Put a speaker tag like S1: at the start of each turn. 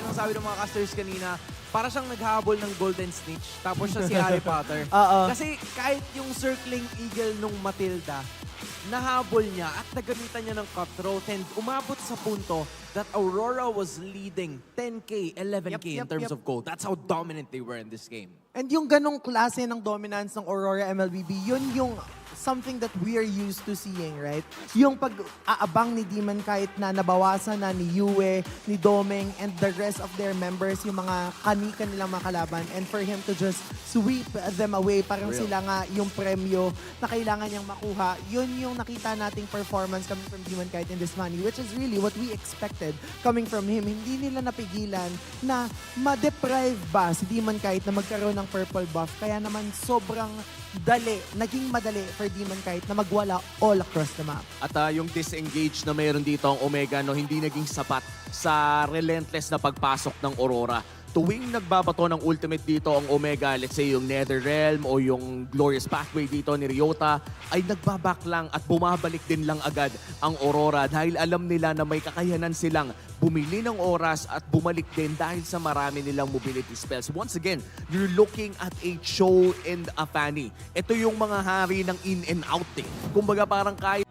S1: gaya ng sabi ng mga casters kanina, para siyang naghahabol ng Golden Snitch, tapos siya si Harry Potter. Kasi kahit yung circling eagle nung Matilda, nahabol niya at nagamitan niya ng cutthroat and umabot sa punto that Aurora was leading 10K, 11K in terms of gold. That's how dominant they were in this game.
S2: And yung ganong klase ng dominance ng Aurora MLBB, yun yung something that we are used to seeing, right? Yung pag-aabang ni Demon kahit na nabawasan na ni Yue, ni Domeng, and the rest of their members, yung mga kanika nilang mga kalaban, and for him to just sweep them away, parang sila nga yung premyo na kailangan niyang makuha. Yun yung nakita nating performance coming from Demon Kite in this money, which is really what we expected coming from him. Hindi nila napigilan na ma-deprive ba si Demon Kite na magkaroon ng purple buff. Kaya naman sobrang naging madali for Demon Kite na magwala all across the map.
S3: At yung disengage na mayroon dito ang Omega no, hindi naging sapat sa relentless na pagpasok ng Aurora. Tuwing nagbabato ng ultimate dito ang Omega, let's say yung Netherrealm o yung Glorious Pathway dito ni Ryota, ay nagbaback lang at bumabalik din lang agad ang Aurora dahil alam nila na may kakayanan silang bumili ng oras at bumalik din dahil sa marami nilang mobility spells. Once again, you're looking at a Cho and a Fanny. Ito yung mga hari ng in and out eh. Kumbaga parang kaya